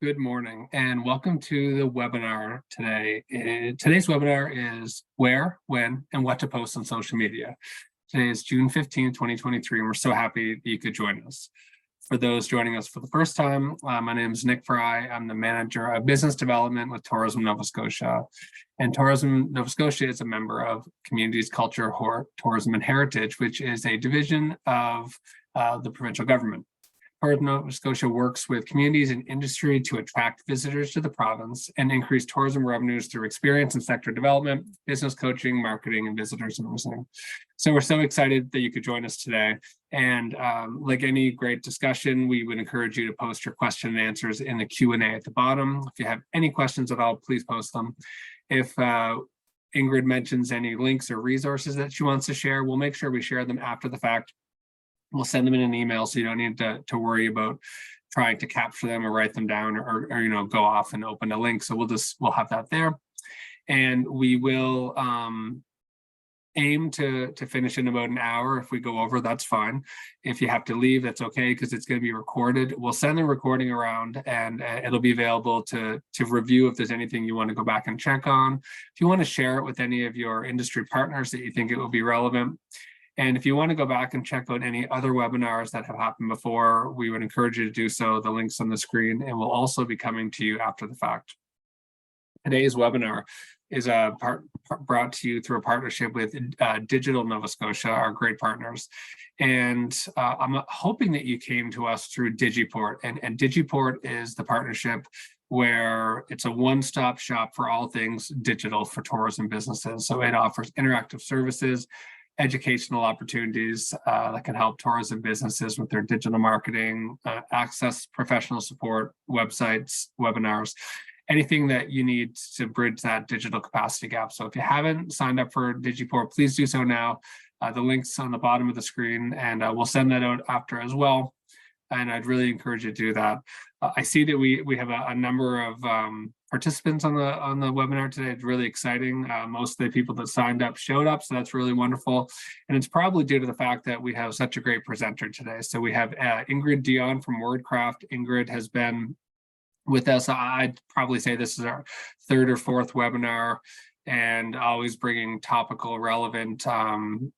Good morning and welcome to the webinar today. Today's webinar is where, when, and what to post on social media. Today is June 15th, 2023, and we're so happy that you could join us. For those joining us for the first time, my name is Nick Fry. I'm the Manager of Business Development with Tourism Nova Scotia. And Tourism Nova Scotia is a member of Communities, Culture, Tourism and Heritage, which is a division of the provincial government. Tourism Nova Scotia works with communities and industry to attract visitors to the province and increase tourism revenues through experience and sector development, business coaching, marketing, and visitor servicing. So we're so excited that you could join us today. And like any great discussion, we would encourage you to post your question and answers in the Q&A at the bottom. If you have any questions at all, please post them. If Ingrid mentions any links or resources that she wants to share, we'll make sure we share them after the fact. We'll send them in an email, so you don't need to worry about trying to capture them or write them down or go off and open a link. So we'll have that there, and we will aim to finish in about an hour. If we go over, that's fine. If you have to leave, that's okay, because it's going to be recorded. We'll send the recording around, and it'll be available to review if there's anything you want to go back and check on. If you want to share it with any of your industry partners that you think it will be relevant. And if you want to go back and check out any other webinars that have happened before, we would encourage you to do so. The link's on the screen and will also be coming to you after the fact. Today's webinar is brought to you through a partnership with Digital Nova Scotia, our great partners. And I'm hoping that you came to us through Digiport. And Digiport is the partnership where it's a one-stop shop for all things digital for tourism businesses. So it offers interactive services, educational opportunities that can help tourism businesses with their digital marketing, access professional support, websites, webinars, anything that you need to bridge that digital capacity gap. So if you haven't signed up for Digiport, please do so now. The link's on the bottom of the screen, and we'll send that out after as well. And I'd really encourage you to do that. I see that we have a number of participants on the webinar today. It's really exciting. Most of the people that signed up showed up, so that's really wonderful. And it's probably due to the fact that we have such a great presenter today. So we have Ingrid Deon from WordCraft. Ingrid has been with us. I'd probably say this is our third or fourth webinar, and always bringing topical, relevant,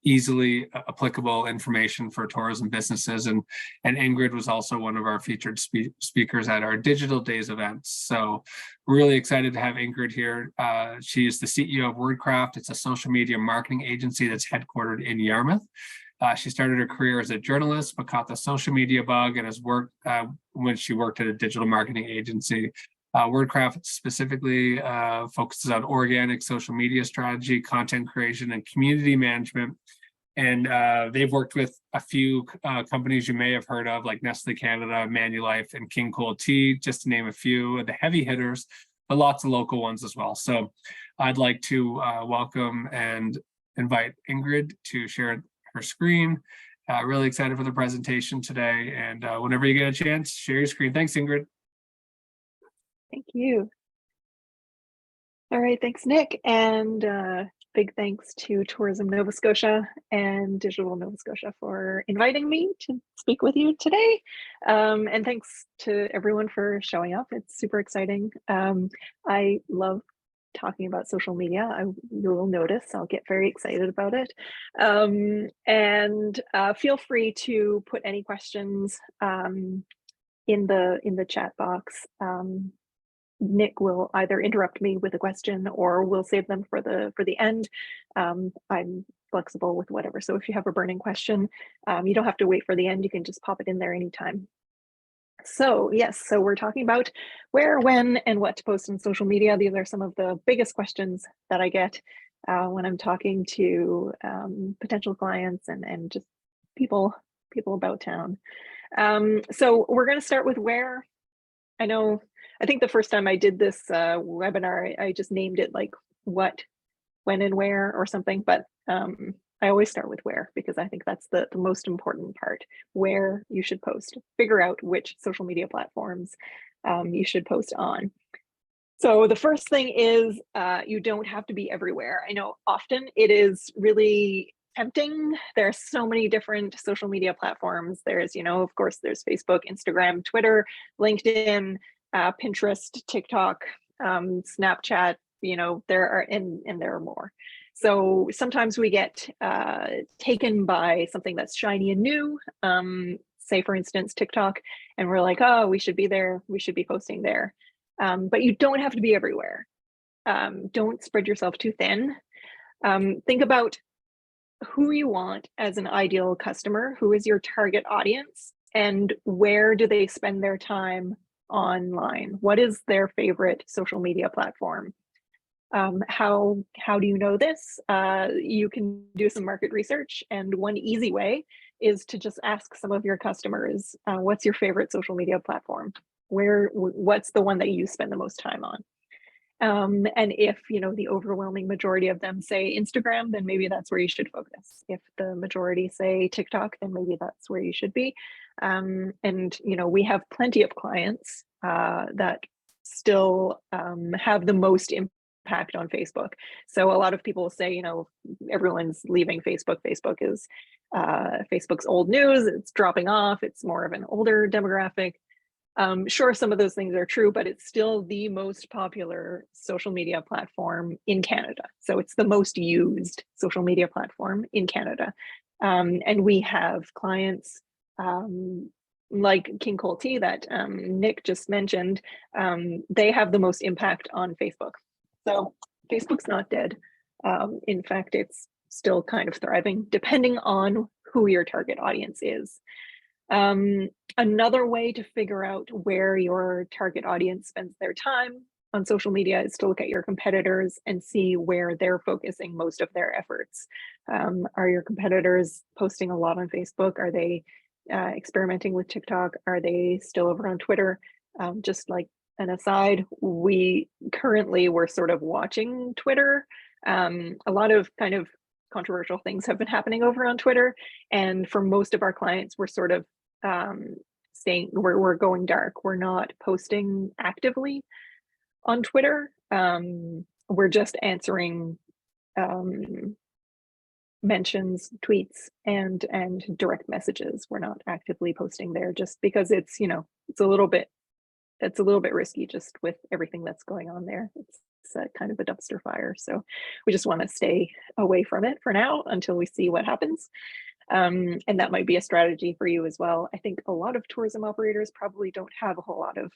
easily applicable information for tourism businesses. And Ingrid was also one of our featured speakers at our Digital Days events. So really excited to have Ingrid here. She is the CEO of WordCraft. It's a social media marketing agency that's headquartered in Yarmouth. She started her career as a journalist, but caught the social media bug and has worked when she worked at a digital marketing agency. WordCraft specifically focuses on organic social media strategy, content creation, and community management. And they've worked with a few companies you may have heard of, like Nestle Canada, Manulife, and King Cool Tea, just to name a few of the heavy hitters, but lots of local ones as well. So I'd like to welcome and invite Ingrid to share her screen. Really excited for the presentation today. And whenever you get a chance, share your screen. Thanks, Ingrid. Thank you. All right, thanks, Nick. And big thanks to Tourism Nova Scotia and Digital Nova Scotia for inviting me to speak with you today. And thanks to everyone for showing up. It's super exciting. I love talking about social media. You will notice I'll get very excited about it. And feel free to put any questions in the chat box. Nick will either interrupt me with a question or we'll save them for the end. I'm flexible with whatever. So if you have a burning question, you don't have to wait for the end. You can just pop it in there anytime. So yes, so we're talking about where, when, and what to post on social media. These are some of the biggest questions that I get when I'm talking to potential clients and just people about town. So we're going to start with where. I think the first time I did this webinar, I just named it like what, when, and where or something, but I always start with where, because I think that's the most important part, where you should post. Figure out which social media platforms you should post on. So the first thing is you don't have to be everywhere. I know often it is really tempting. There are so many different social media platforms. There's, of course, there's Facebook, Instagram, Twitter, LinkedIn, Pinterest, TikTok, Snapchat, there are, and there are more. So sometimes we get taken by something that's shiny and new, say for instance, TikTok, and we're like, oh, we should be there, we should be posting there. But you don't have to be everywhere. Don't spread yourself too thin. Think about who you want as an ideal customer, who is your target audience, and where do they spend their time online? What is their favorite social media platform? How do you know this? You can do some market research, and one easy way is to just ask some of your customers, what's your favorite social media platform? What's the one that you spend the most time on? And if the overwhelming majority of them say Instagram, then maybe that's where you should focus. If the majority say TikTok, then maybe that's where you should be. And we have plenty of clients that still have the most impact on Facebook. So a lot of people say, everyone's leaving Facebook. Facebook is Facebook's old news. It's dropping off. It's more of an older demographic. Sure, some of those things are true, but it's still the most popular social media platform in Canada. So it's the most used social media platform in Canada. And we have clients like King Cole Tea that Nick just mentioned. They have the most impact on Facebook. So Facebook's not dead. In fact, it's still kind of thriving, depending on who your target audience is. Another way to figure out where your target audience spends their time on social media is to look at your competitors and see where they're focusing most of their efforts. Are your competitors posting a lot on Facebook? Are they experimenting with TikTok? Are they still over on Twitter? Just like an aside, we're sort of watching Twitter. A lot of kind of controversial things have been happening over on Twitter. And for most of our clients, we're sort of we're going dark. We're not posting actively on Twitter. We're just answering mentions, tweets, and direct messages. We're not actively posting there just because it's a little bit risky just with everything that's going on there. It's kind of a dumpster fire. So we just want to stay away from it for now until we see what happens. And that might be a strategy for you as well. I think a lot of tourism operators probably don't have a whole lot of,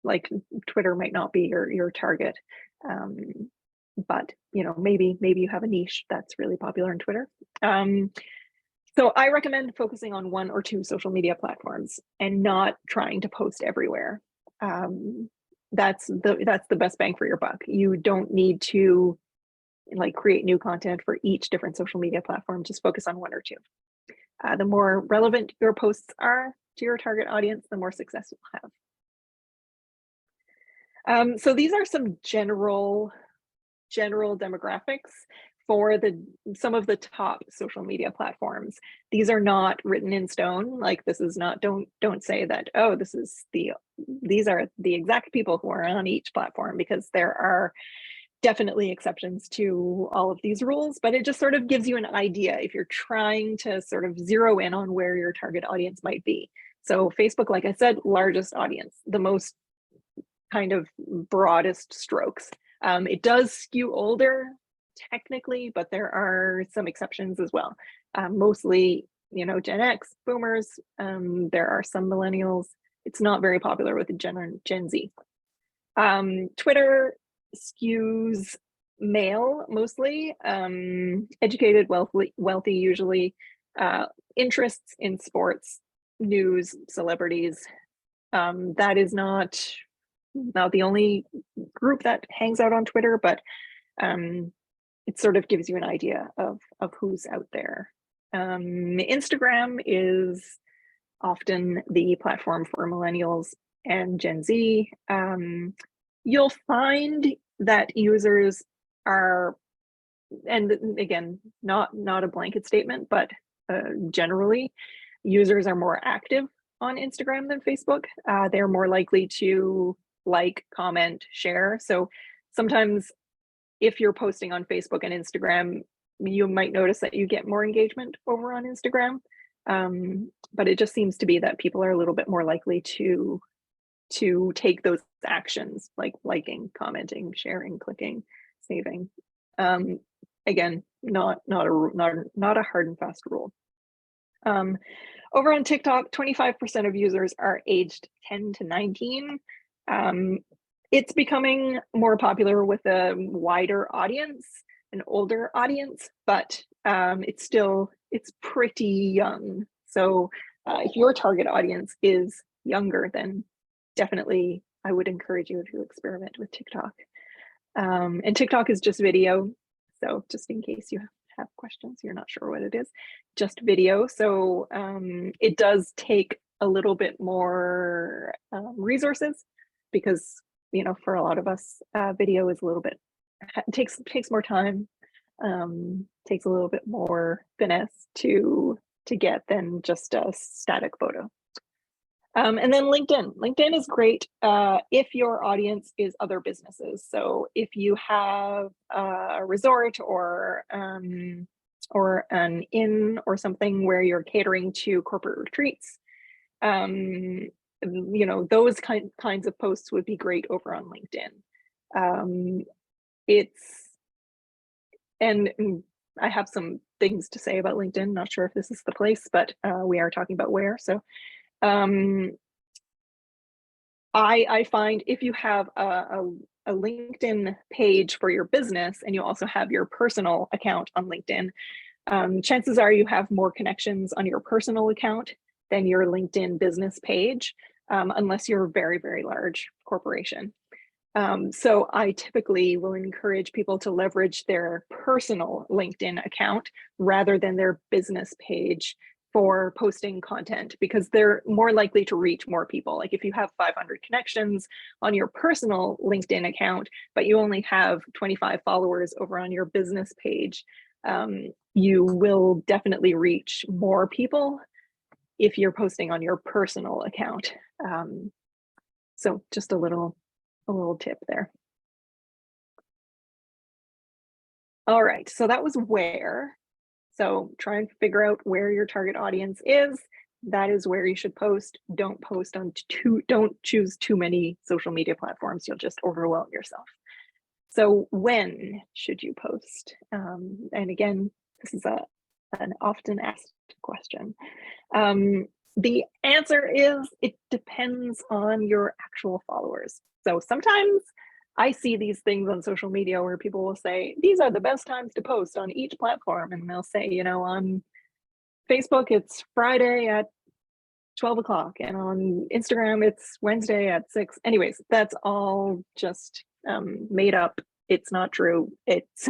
like, Twitter might not be your target. But maybe you have a niche that's really popular on Twitter. So I recommend focusing on one or two social media platforms and not trying to post everywhere. That's the best bang for your buck. You don't need to create new content for each different social media platform. Just focus on one or two. The more relevant your posts are to your target audience, the more success you'll have. So these are some general demographics for some of the top social media platforms. These are not written in stone. Like, this is not, don't say that, oh, these are the exact people who are on each platform, because there are definitely exceptions to all of these rules, but it just sort of gives you an idea if you're trying to sort of zero in on where your target audience might be. So Facebook, like I said, largest audience, the most kind of broadest strokes. It does skew older technically, but there are some exceptions as well. Mostly, Gen X, boomers. There are some millennials. It's not very popular with Gen Z. Twitter skews male mostly, educated, wealthy usually, interests in sports, news, celebrities. That is not the only group that hangs out on Twitter, but it sort of gives you an idea of who's out there. Instagram is often the platform for millennials and Gen Z. You'll find that users are, and again, not a blanket statement, but generally, users are more active on Instagram than Facebook. They're more likely to like, comment, share. So sometimes if you're posting on Facebook and Instagram, you might notice that you get more engagement over on Instagram. But it just seems to be that people are a little bit more likely to to take those actions like liking, commenting, sharing, clicking, saving. Again, not a hard and fast rule. Over on TikTok, 25% of users are aged 10 to 19. It's becoming more popular with a wider audience, an older audience, but it's pretty young. So if your target audience is younger, then definitely I would encourage you to experiment with TikTok. And TikTok is just video. So just in case you have questions, you're not sure what it is, just video. So it does take a little bit more resources because, you know, for a lot of us, video is a little bit, takes more time, takes a little bit more finesse to get than just a static photo. And then LinkedIn. LinkedIn is great if your audience is other businesses. So if you have a resort or an inn or something where you're catering to corporate retreats, you know, those kinds of posts would be great over on LinkedIn. And I have some things to say about LinkedIn. Not sure if this is the place, but we are talking about where. So I find if you have a LinkedIn page for your business and you also have your personal account on LinkedIn, chances are you have more connections on your personal account than your LinkedIn business page, unless you're a very, very large corporation. So I typically will encourage people to leverage their personal LinkedIn account rather than their business page for posting content, because they're more likely to reach more people. Like if you have 500 connections on your personal LinkedIn account, but you only have 25 followers over on your business page, you will definitely reach more people if you're posting on your personal account. So just a little tip there. All right, so that was where. So try and figure out where your target audience is. That is where you should post. Don't choose too many social media platforms. You'll just overwhelm yourself. So when should you post? And again, this is an often asked question. The answer is it depends on your actual followers. So sometimes I see these things on social media where people will say, these are the best times to post on each platform. And they'll say, you know, on Facebook, it's Friday at 12 o'clock. And on Instagram, it's Wednesday at 6. Anyways, that's all just made up. It's not true. It's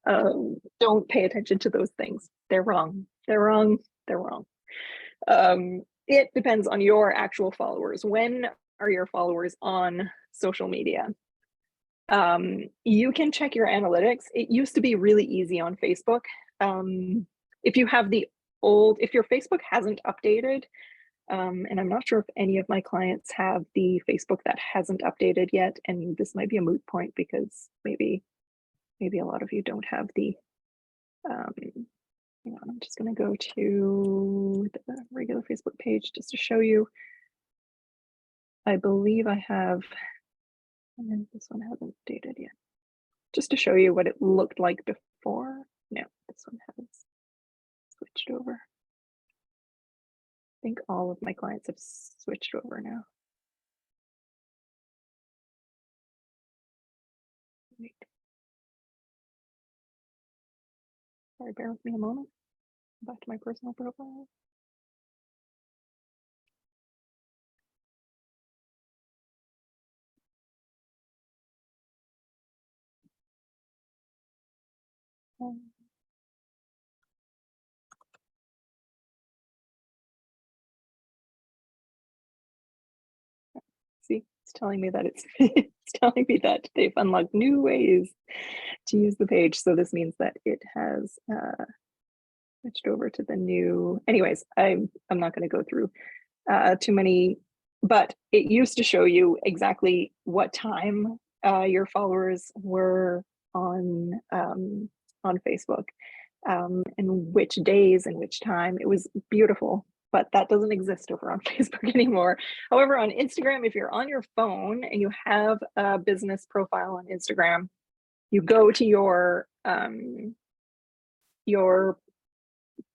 don't pay attention to those things. They're wrong. They're wrong. They're wrong. It depends on your actual followers. When are your followers on social media? You can check your analytics. It used to be really easy on Facebook. If you have if your Facebook hasn't updated, and I'm not sure if any of my clients have the Facebook that hasn't updated yet, and this might be a moot point because maybe a lot of you don't have the, hang on, I'm just gonna go to the regular Facebook page just to show you. I believe I have, and this one hasn't updated yet. Just to show you what it looked like before. No, this one has switched over. I think all of my clients have switched over now. Wait. Sorry, bear with me a moment. Back to my personal profile. See, it's telling me that it's telling me that they've unlocked new ways to use the page. So this means that it has switched over to the new. Anyways, I'm not going to go through too many, but it used to show you exactly what time your followers were on Facebook, and which days and which time. It was beautiful. but that doesn't exist over on Facebook anymore. However, on Instagram, if you're on your phone and you have a business profile on Instagram, you go to your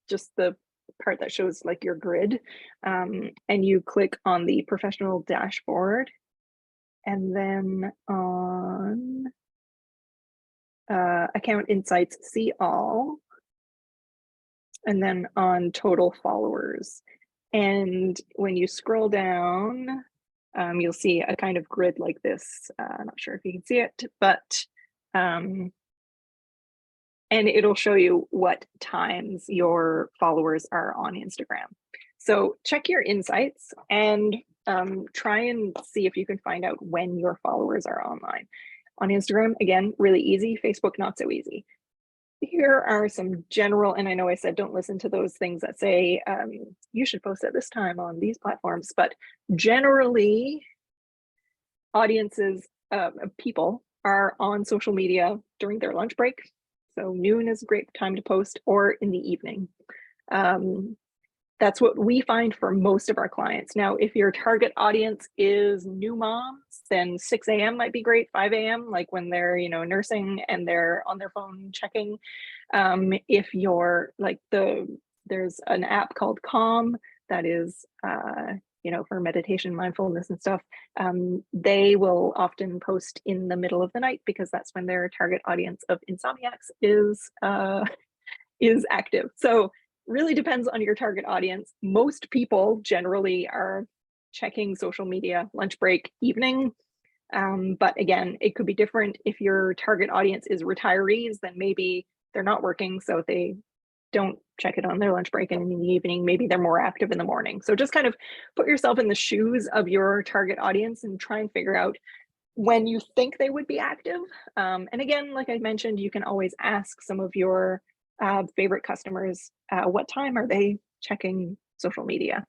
just the part that shows like your grid, and you click on the professional dashboard, and then on account insights, see all, and then on total followers. And when you scroll down, you'll see a kind of grid like this. I'm not sure if you can see it, but and it'll show you what times your followers are on Instagram. So check your insights and try and see if you can find out when your followers are online. On Instagram, again, really easy. Facebook, not so easy. Here are some general, and I know I said don't listen to those things that say you should post at this time on these platforms, but generally audiences, people are on social media during their lunch break. So noon is a great time to post, or in the evening. That's what we find for most of our clients. Now, if your target audience is new moms, then 6 a.m. might be great, 5 a.m., like when they're, nursing and they're on their phone checking. If you're like there's an app called Calm that is, for meditation, mindfulness and stuff. They will often post in the middle of the night because that's when their target audience of insomniacs is active. So really depends on your target audience. Most people generally are checking social media lunch break, evening. But again, it could be different. If your target audience is retirees, then maybe they're not working, so they don't check it on their lunch break, and in the evening, maybe they're more active in the morning. So just kind of put yourself in the shoes of your target audience and try and figure out when you think they would be active. And again, like I mentioned, you can always ask some of your favorite customers, what time are they checking social media?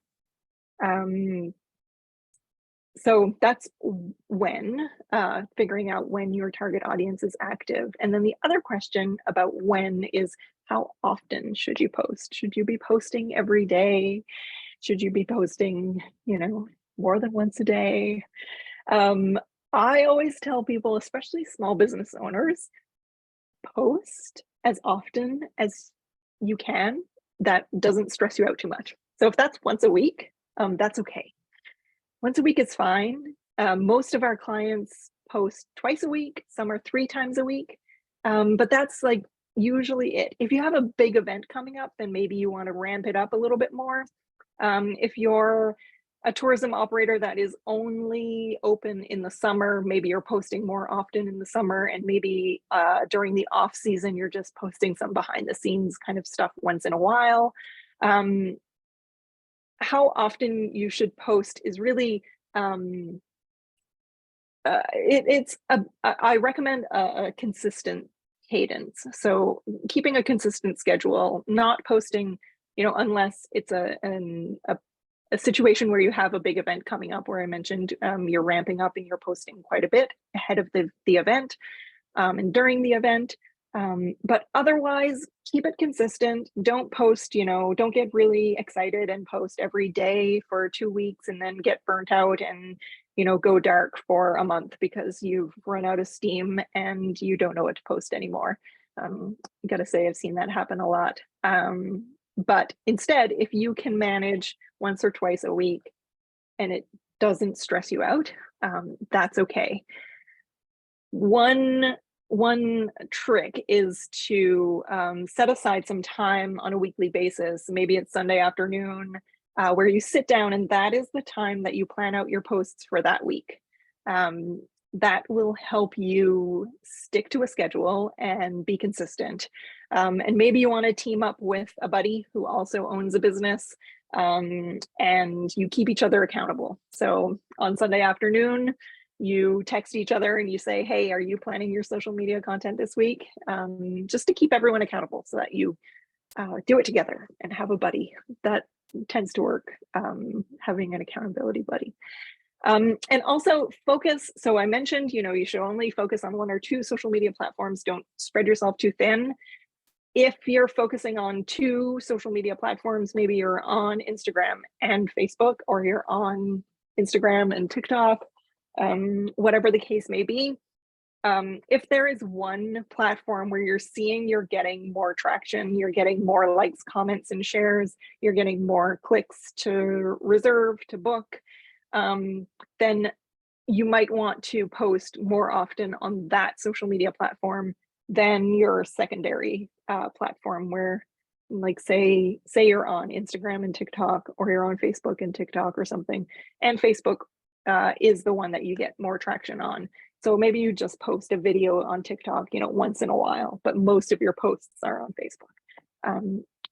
So that's when, figuring out when your target audience is active. And then the other question about when is, how often should you post? Should you be posting every day? Should you be posting, more than once a day? I always tell people, especially small business owners, post as often as you can. That doesn't stress you out too much. So if that's once a week, that's okay. Once a week is fine. Most of our clients post twice a week. Some are 3 times a week. But that's like usually it. If you have a big event coming up, then maybe you want to ramp it up a little bit more. If you're a tourism operator that is only open in the summer, maybe you're posting more often in the summer, and maybe during the off season, you're just posting some behind the scenes kind of stuff once in a while. How often you should post is really, I recommend a consistent cadence. So keeping a consistent schedule, not posting, unless it's a situation where you have a big event coming up, where I mentioned you're ramping up and you're posting quite a bit ahead of the event and during the event. But otherwise, keep it consistent. Don't post, don't get really excited and post every day for 2 weeks and then get burnt out and, go dark for a month because you've run out of steam and you don't know what to post anymore. Gotta say, I've seen that happen a lot. But instead, if you can manage once or twice a week and it doesn't stress you out, that's okay. One trick is to set aside some time on a weekly basis. Maybe it's Sunday afternoon, where you sit down, and that is the time that you plan out your posts for that week. That will help you stick to a schedule and be consistent. And maybe you want to team up with a buddy who also owns a business, and you keep each other accountable. So on Sunday afternoon, you text each other and you say, hey, are you planning your social media content this week? Just to keep everyone accountable so that you do it together and have a buddy. That tends to work, having an accountability buddy. And also focus. So I mentioned, you should only focus on 1 or 2 social media platforms. Don't spread yourself too thin. if you're focusing on two social media platforms, maybe you're on Instagram and Facebook, or you're on Instagram and TikTok, whatever the case may be. If there is one platform where you're getting more traction, you're getting more likes, comments, and shares, you're getting more clicks to reserve, to book, then you might want to post more often on that social media platform than your secondary platform, where, like, say you're on Instagram and TikTok, or you're on Facebook and TikTok or something, and Facebook is the one that you get more traction on. So maybe you just post a video on TikTok, once in a while, but most of your posts are on Facebook.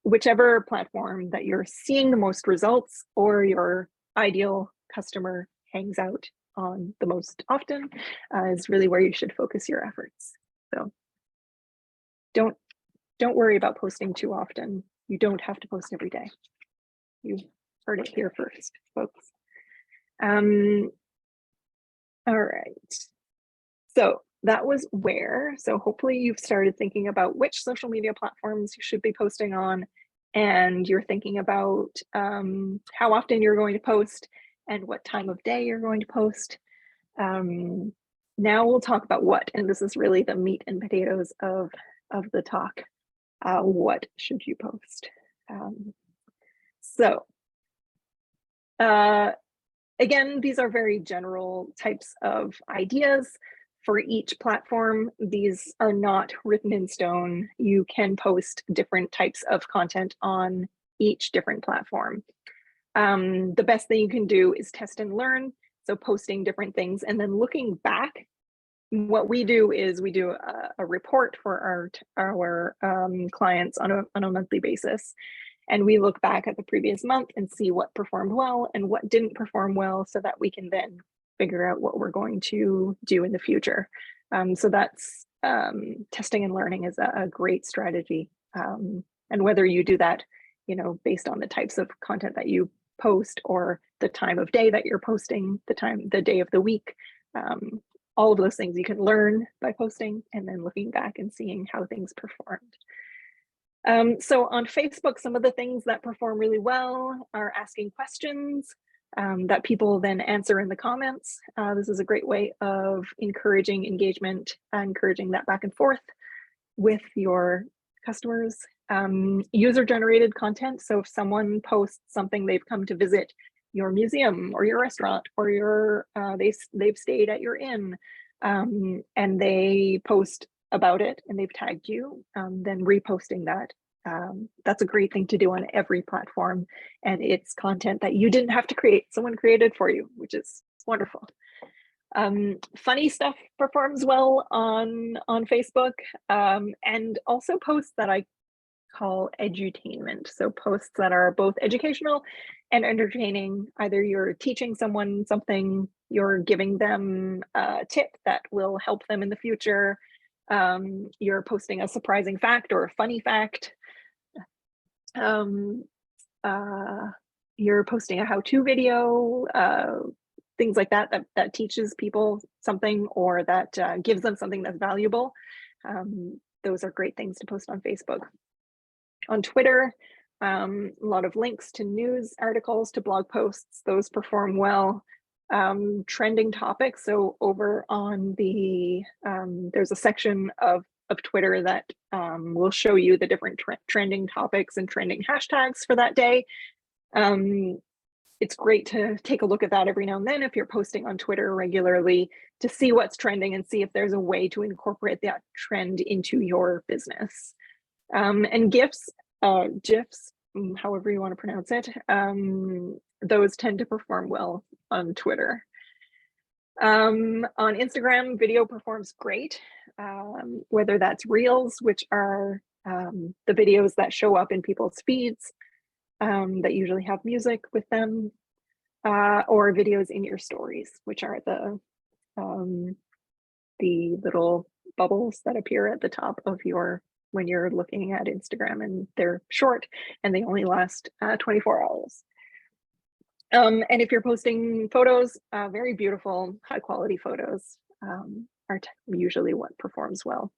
Whichever platform that you're seeing the most results, or your ideal customer hangs out on the most often, is really where you should focus your efforts. So don't worry about posting too often. You don't have to post every day. You heard it here first, folks. All right. So that was where. So hopefully you've started thinking about which social media platforms you should be posting on, and you're thinking about how often you're going to post and what time of day you're going to post. Now we'll talk about what, and this is really the meat and potatoes of the talk. What should you post? Again, these are very general types of ideas for each platform. These are not written in stone. You can post different types of content on each different platform. The best thing you can do is test and learn. So posting different things and then looking back. What we do is we do a report for our clients on a monthly basis. And we look back at the previous month and see what performed well and what didn't perform well, so that we can then figure out what we're going to do in the future. So that's testing and learning is a great strategy. And whether you do that, based on the types of content that you post, or the time of day that you're posting, the day of the week, all of those things you can learn by posting and then looking back and seeing how things performed. So on Facebook, some of the things that perform really well are asking questions that people then answer in the comments. This is a great way of encouraging engagement, encouraging that back and forth with your customers. User-generated content. So if someone posts something, they've come to visit your museum or your restaurant, or they've stayed at your inn, and they post about it and they've tagged you, then reposting that. That's a great thing to do on every platform, and it's content that you didn't have to create. Someone created for you, which is wonderful. Funny stuff performs well on Facebook, and also posts that I call edutainment. So posts that are both educational and entertaining. Either you're teaching someone something, you're giving them a tip that will help them in the future, you're posting a surprising fact or a funny fact, you're posting a how-to video, things like that teaches people something, or that gives them something that's valuable. Those are great things to post on Facebook. On Twitter, a lot of links to news articles, to blog posts, those perform well. Trending topics, so over on the there's a section of Twitter that will show you the different trending topics and trending hashtags for that day. It's great to take a look at that every now and then if you're posting on Twitter regularly, to see what's trending and see if there's a way to incorporate that trend into your business. And GIFs, however you want to pronounce it, those tend to perform well on Twitter. On Instagram, video performs great, whether that's Reels, which are the videos that show up in people's feeds, that usually have music with them, or videos in your stories, which are the little bubbles that appear at the top of when you're looking at Instagram, and they're short and they only last 24 hours. And if you're posting photos, very beautiful, high quality photos are usually what performs well.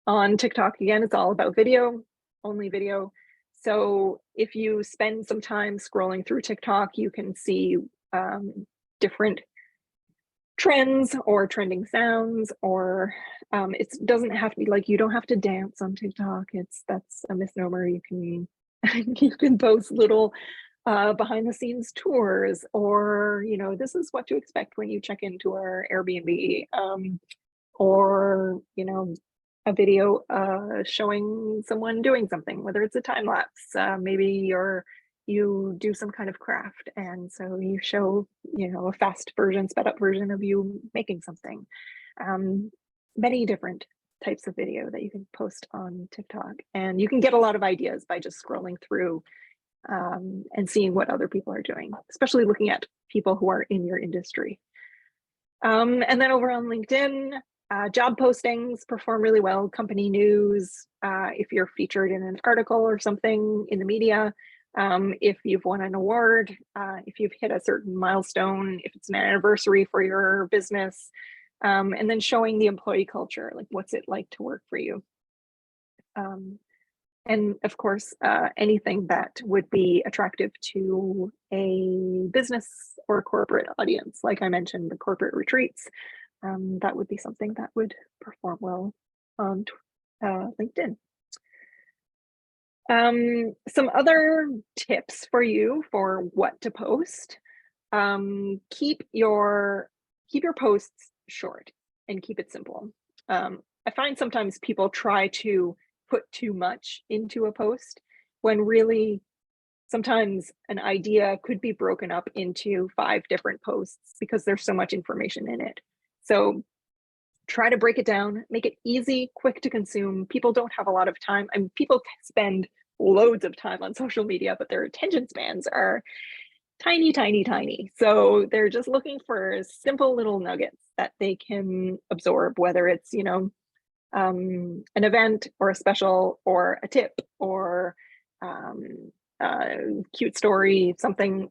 On TikTok, again, it's all about video, only video. So if you spend some time scrolling through TikTok, you can see different trends or trending sounds, or it doesn't have to be like, you don't have to dance on TikTok. That's a misnomer. You can you can post little behind the scenes tours, or this is what to expect when you check into our Airbnb, or a video showing someone doing something, whether it's a time lapse, maybe you do some kind of craft, and so you show a fast version, sped up version of you making something. Many different types of video that you can post on TikTok, and you can get a lot of ideas by just scrolling through and seeing what other people are doing, especially looking at people who are in your industry. And then over on LinkedIn, job postings perform really well, company news, if you're featured in an article or something in the media, if you've won an award, if you've hit a certain milestone, if it's an anniversary for your business, and then showing the employee culture, like what's it like to work for you. And of course, anything that would be attractive to a business or corporate audience. Like I mentioned, the corporate retreats, that would be something that would perform well on LinkedIn. Some other tips for you for what to post. Keep your posts short and keep it simple. I find sometimes people try to put too much into a post when really sometimes an idea could be broken up into 5 different posts because there's so much information in it. So try to break it down, make it easy, quick to consume. People don't have a lot of time. I mean, people spend loads of time on social media, but their attention spans are tiny, tiny, tiny. So they're just looking for simple little nuggets that they can absorb, whether it's, an event or a special or a tip or a cute story, something.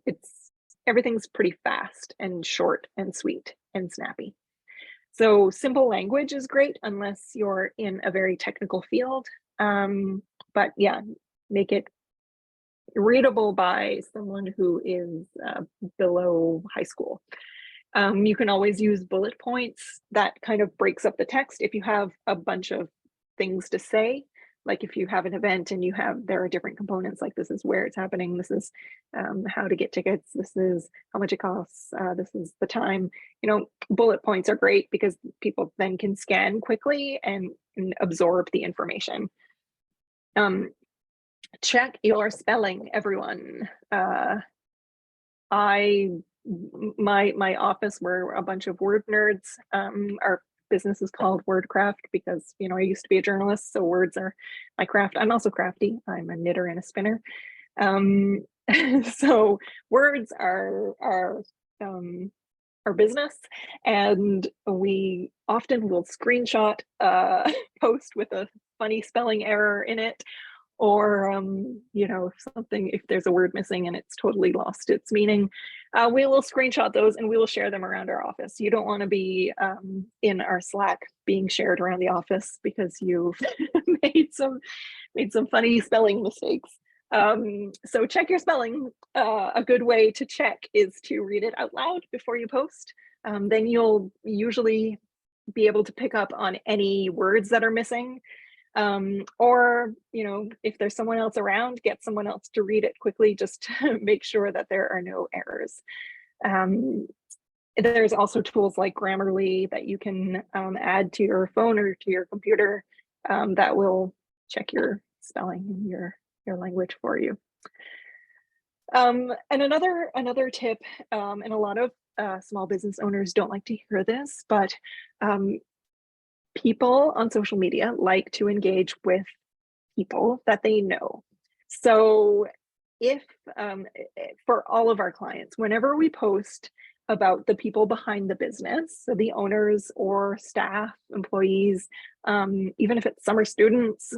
Everything's pretty fast and short and sweet and snappy. So simple language is great unless you're in a very technical field. But yeah, make it readable by someone who is below high school. You can always use bullet points. That kind of breaks up the text. If you have a bunch of things to say, like if you have an event and there are different components, like this is where it's happening, this is how to get tickets, this is how much it costs, this is the time. Bullet points are great because people then can scan quickly and absorb the information. Check your spelling, everyone. My office, we're a bunch of word nerds. Our business is called Wordcraft because I used to be a journalist, so words are my craft. I'm also crafty. I'm a knitter and a spinner. So words are our business, and we often will screenshot post with a funny spelling error in it, or if there's a word missing and it's totally lost its meaning, we will screenshot those and we will share them around our office. You don't want to be in our Slack being shared around the office because you've made some funny spelling mistakes. So check your spelling. A good way to check is to read it out loud before you post. Then you'll usually be able to pick up on any words that are missing. Or if there's someone else around, get someone else to read it quickly just to make sure that there are no errors. There's also tools like Grammarly that you can add to your phone or to your computer that will check your spelling and your language for you. And another tip, and a lot of small business owners don't like to hear this, but people on social media like to engage with people that they know. So if for all of our clients, whenever we post about the people behind the business, so the owners or staff, employees, even if it's summer students,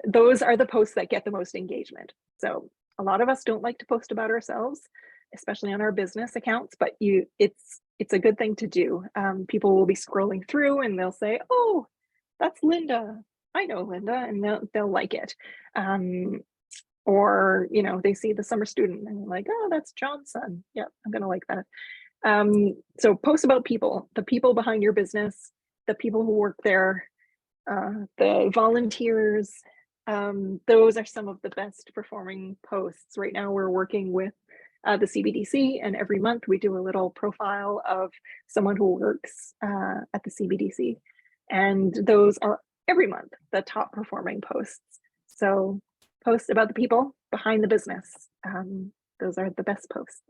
those are the posts that get the most engagement. So a lot of us don't like to post about ourselves, especially on our business accounts, but it's it's a good thing to do. People will be scrolling through and they'll say, oh, that's Linda. I know Linda, and they'll like it. Or, you know, they see the summer student and they're like, oh, that's John's son. Yeah, I'm going to like that. So post about people, the people behind your business, the people who work there, the volunteers. Those are some of the best performing posts. Right now we're working with the CBDC, and every month we do a little profile of someone who works at the CBDC. And those are every month the top performing posts. So post about the people behind the business. Those are the best posts.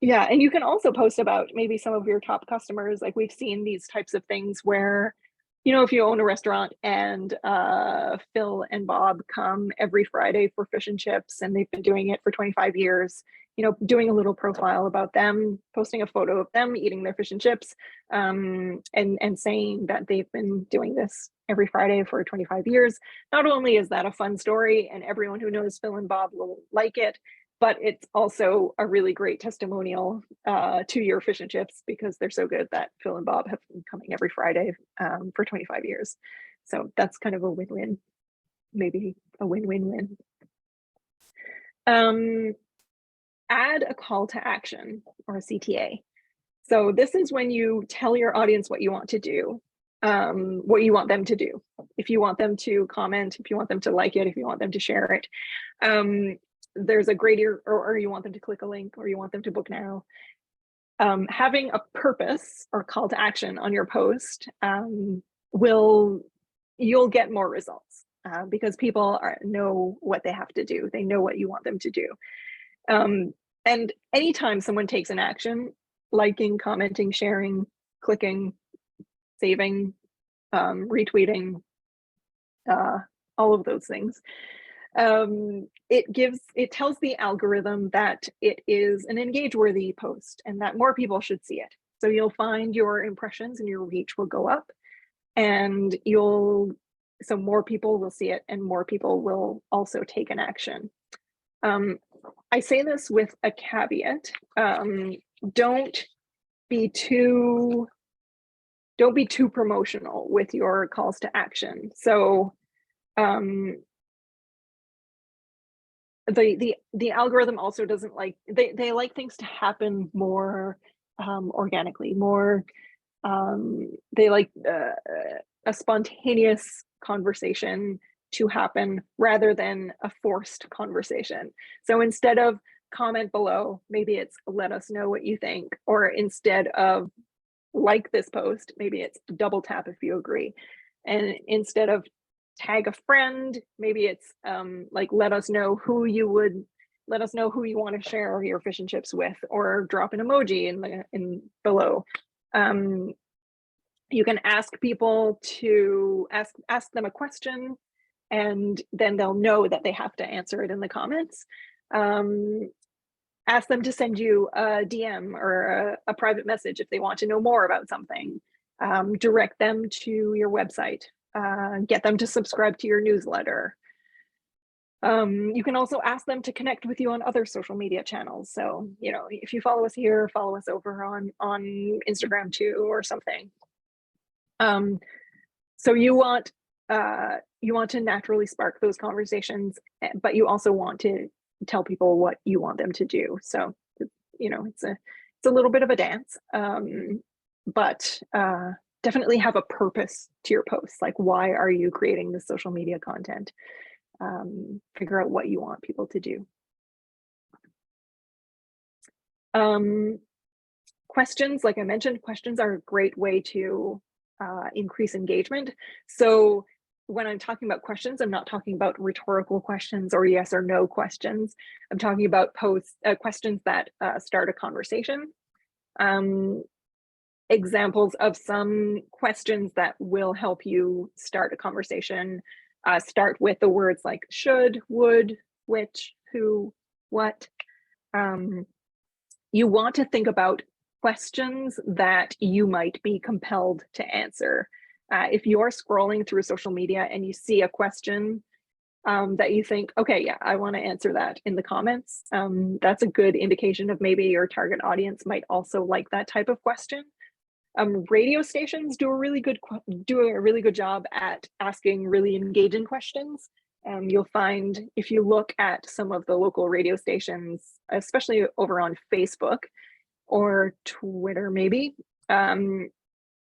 Yeah, and you can also post about maybe some of your top customers. Like we've seen these types of things where, you know, if you own a restaurant and Phil and Bob come every Friday for fish and chips, and they've been doing it for 25 years, you know, doing a little profile about them, posting a photo of them eating their fish and chips, and saying that they've been doing this every Friday for 25 years. Not only is that a fun story and everyone who knows Phil and Bob will like it, but it's also a really great testimonial to your fish and chips, because they're so good that Phil and Bob have been coming every Friday for 25 years. So that's kind of a win-win, maybe a win-win-win. Add a call to action, or a CTA. So this is when you tell your audience what you want to do, what you want them to do. If you want them to comment, if you want them to like it, if you want them to share it. There's a great, or you want them to click a link, or you want them to book now. Having a purpose or call to action on your post you'll get more results because people know what they have to do. They know what you want them to do. And anytime someone takes an action, liking, commenting, sharing, clicking, saving, retweeting, all of those things, it tells the algorithm that it is an engage-worthy post and that more people should see it. So you'll find your impressions and your reach will go up, and so more people will see it and more people will also take an action. I say this with a caveat. Don't be too promotional with your calls to action. So the algorithm also doesn't like, they like things to happen more organically, more they like a spontaneous conversation to happen rather than a forced conversation. So instead of comment below, maybe it's let us know what you think, or instead of like this post, maybe it's double tap if you agree. And instead of tag a friend, maybe it's like let us know who you want to share your fish and chips with, or drop an emoji in below. You can ask people to ask them a question, and then they'll know that they have to answer it in the comments. Ask them to send you a DM or a private message if they want to know more about something. Direct them to your website. Get them to subscribe to your newsletter. You can also ask them to connect with you on other social media channels. So, you know, if you follow us here, follow us over on Instagram too, or something. So you want to naturally spark those conversations, but you also want to tell people what you want them to do. So, you know, it's a little bit of a dance, but definitely have a purpose to your posts. Like, why are you creating this social media content? Figure out what you want people to do. Questions, like I mentioned, questions are a great way to increase engagement. So when I'm talking about questions, I'm not talking about rhetorical questions or yes or no questions. I'm talking about questions that start a conversation. Examples of some questions that will help you start a conversation start with the words like should, would, which, who, what. You want to think about questions that you might be compelled to answer. If you're scrolling through social media and you see a question that you think, okay, yeah, I want to answer that in the comments. That's a good indication of maybe your target audience might also like that type of question. Radio stations do a really good job at asking really engaging questions. You'll find if you look at some of the local radio stations, especially over on Facebook or Twitter, maybe,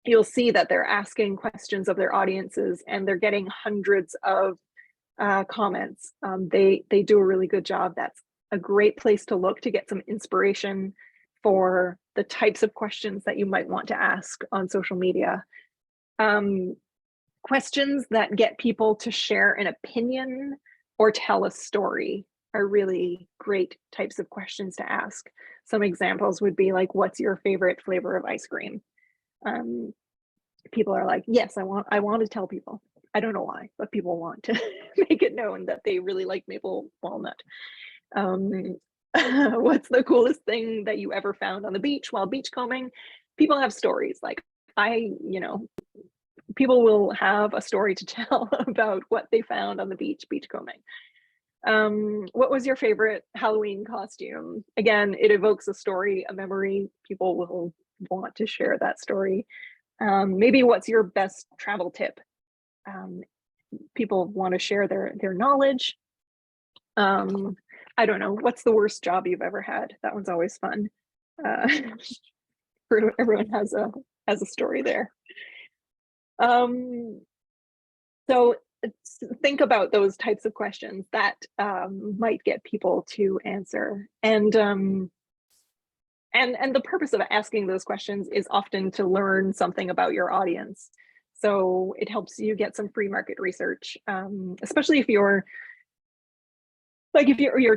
you'll see that they're asking questions of their audiences and they're getting hundreds of comments. They do a really good job. That's a great place to look to get some inspiration for the types of questions that you might want to ask on social media. Questions that get people to share an opinion or tell a story are really great types of questions to ask. Some examples would be like, what's your favorite flavor of ice cream? People are like, yes, I want to tell people. I don't know why, but people want to make it known that they really like maple walnut. What's the coolest thing that you ever found on the beach while beachcombing? People have stories. Like people will have a story to tell about what they found on the beachcombing. What was your favorite Halloween costume? Again, it evokes a story, a memory. People will want to share that story. Maybe what's your best travel tip? People want to share their knowledge. I don't know, what's the worst job you've ever had? That one's always fun. Everyone has a story there. So think about those types of questions that might get people to answer. And the purpose of asking those questions is often to learn something about your audience. So it helps you get some free market research, especially if you're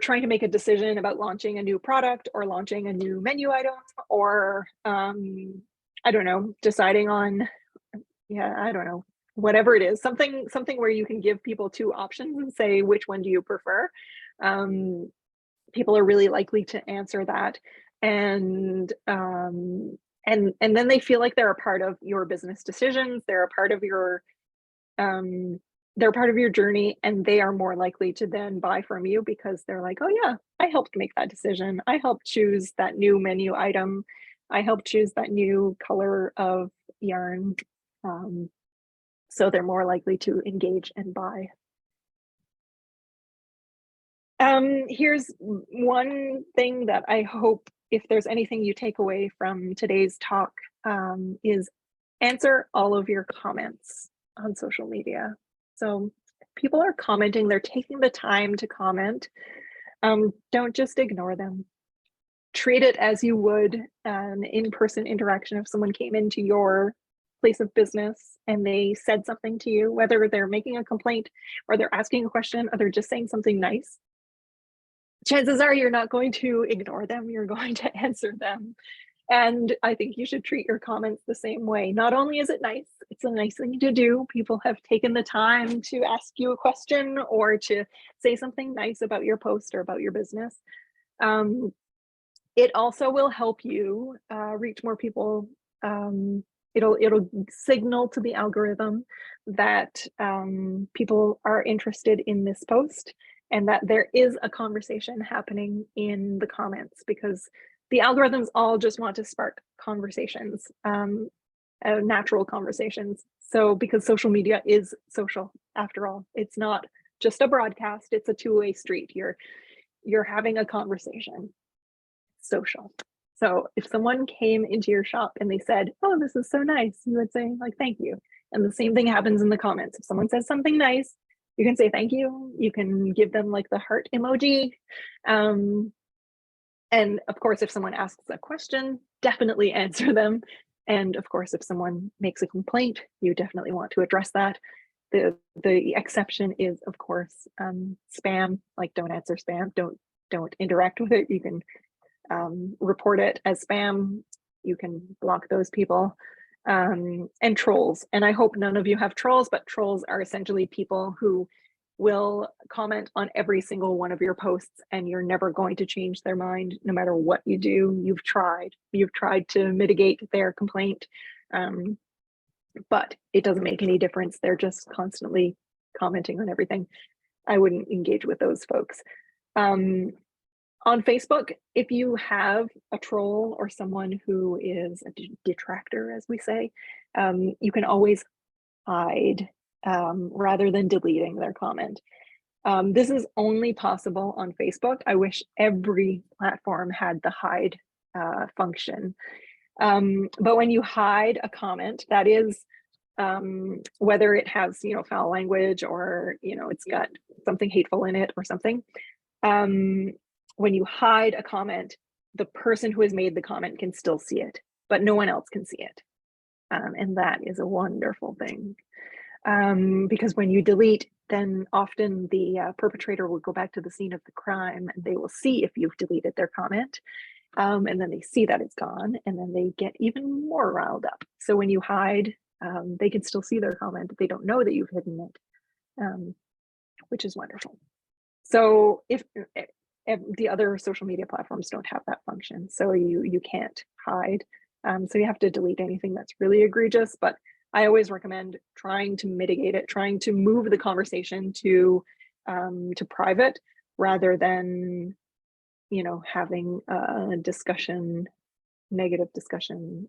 trying to make a decision about launching a new product or launching a new menu item, or I don't know, deciding on, I don't know, whatever it is, something where you can give people two options and say, which one do you prefer? People are really likely to answer that. And then they feel like they're a part of your business decisions. They're a part of your journey, and they are more likely to then buy from you because they're like, oh yeah, I helped make that decision. I helped choose that new menu item. I helped choose that new color of yarn. So they're more likely to engage and buy. Here's one thing that I hope, if there's anything you take away from today's talk, is answer all of your comments on social media. So people are commenting, they're taking the time to comment. Don't just ignore them. Treat it as you would an in-person interaction. If someone came into your place of business and they said something to you, whether they're making a complaint or they're asking a question or they're just saying something nice, chances are you're not going to ignore them, you're going to answer them. And I think you should treat your comments the same way. Not only is it nice, it's a nice thing to do. People have taken the time to ask you a question or to say something nice about your post or about your business. It also will help you reach more people. It'll signal to the algorithm that people are interested in this post and that there is a conversation happening in the comments, because the algorithms all just want to spark conversations, natural conversations. So because social media is social, after all, it's not just a broadcast, it's a two-way street. You're having a conversation, social. So if someone came into your shop and they said, oh, this is so nice, you would say like, thank you. And the same thing happens in the comments. If someone says something nice, you can say thank you. You can give them like the heart emoji. And of course, if someone asks a question, definitely answer them. And of course, if someone makes a complaint, you definitely want to address that. The exception is, of course, spam. Like, don't answer spam. Don't interact with it. You can report it as spam. You can block those people. And trolls. And I hope none of you have trolls, but trolls are essentially people who will comment on every single one of your posts, and you're never going to change their mind no matter what you do. You've tried to mitigate their complaint, but it doesn't make any difference. They're just constantly commenting on everything. I wouldn't engage with those folks. On Facebook, if you have a troll or someone who is a detractor, as we say, you can always hide rather than deleting their comment. This is only possible on Facebook. I wish every platform had the hide function. But when you hide a comment, that is, whether it has, foul language or, it's got something hateful in it or something. When you hide a comment, the person who has made the comment can still see it, but no one else can see it. And that is a wonderful thing. Because when you delete, then often the perpetrator will go back to the scene of the crime and they will see if you've deleted their comment. And then they see that it's gone and then they get even more riled up. So when you hide, they can still see their comment. They don't know that you've hidden it, which is wonderful. So if the other social media platforms don't have that function, so you can't hide. So you have to delete anything that's really egregious, but I always recommend trying to mitigate it, trying to move the conversation to private rather than, having a discussion, negative discussion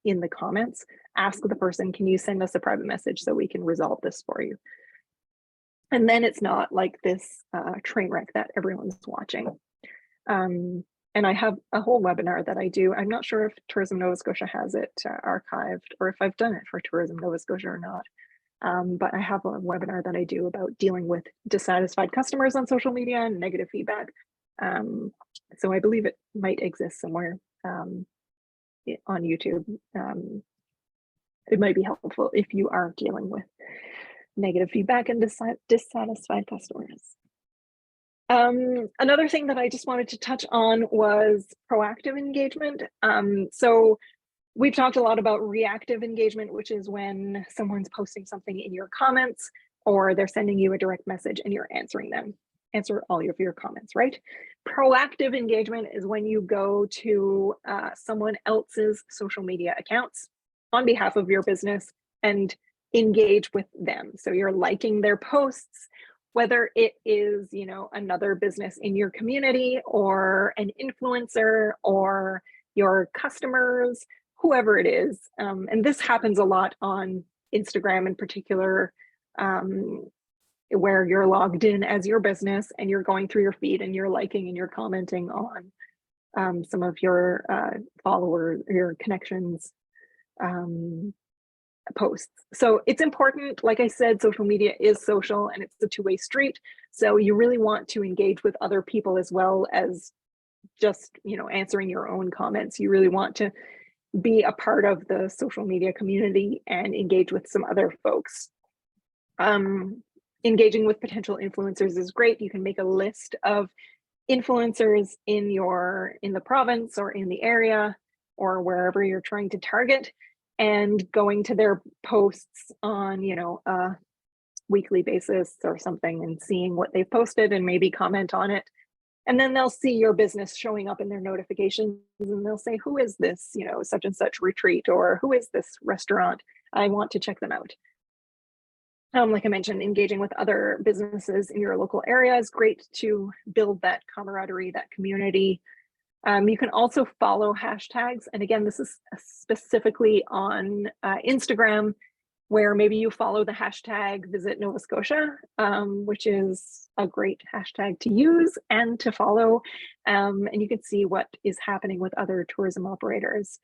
in the comments. Ask the person, can you send us a private message so we can resolve this for you? And then it's not like this train wreck that everyone's watching. And I have a whole webinar that I do. I'm not sure if Tourism Nova Scotia has it archived or if I've done it for Tourism Nova Scotia or not. But I have a webinar that I do about dealing with dissatisfied customers on social media and negative feedback. So I believe it might exist somewhere on YouTube. It might be helpful if you are dealing with negative feedback and dissatisfied customers. Another thing that I just wanted to touch on was proactive engagement. So we've talked a lot about reactive engagement, which is when someone's posting something in your comments or they're sending you a direct message and you're answering them. Answer all of your comments, right? Proactive engagement is when you go to someone else's social media accounts on behalf of your business and engage with them. So you're liking their posts, whether it is, another business in your community or an influencer or your customers, whoever it is. And this happens a lot on Instagram in particular, where you're logged in as your business and you're going through your feed and you're liking and you're commenting on some of your followers, your connections posts. So it's important, like I said, social media is social and it's a two-way street. So you really want to engage with other people as well as just, answering your own comments. You really want to be a part of the social media community and engage with some other folks. Engaging with potential influencers is great. You can make a list of influencers in the province or in the area or wherever you're trying to target, and going to their posts on, a weekly basis or something and seeing what they've posted and maybe comment on it. And then they'll see your business showing up in their notifications and they'll say, who is this, such and such retreat, or who is this restaurant? I want to check them out. Like I mentioned, engaging with other businesses in your local area is great to build that camaraderie, that community. You can also follow hashtags. And again, this is specifically on Instagram, where maybe you follow the hashtag Visit Nova Scotia, which is a great hashtag to use and to follow. And you can see what is happening with other tourism operators.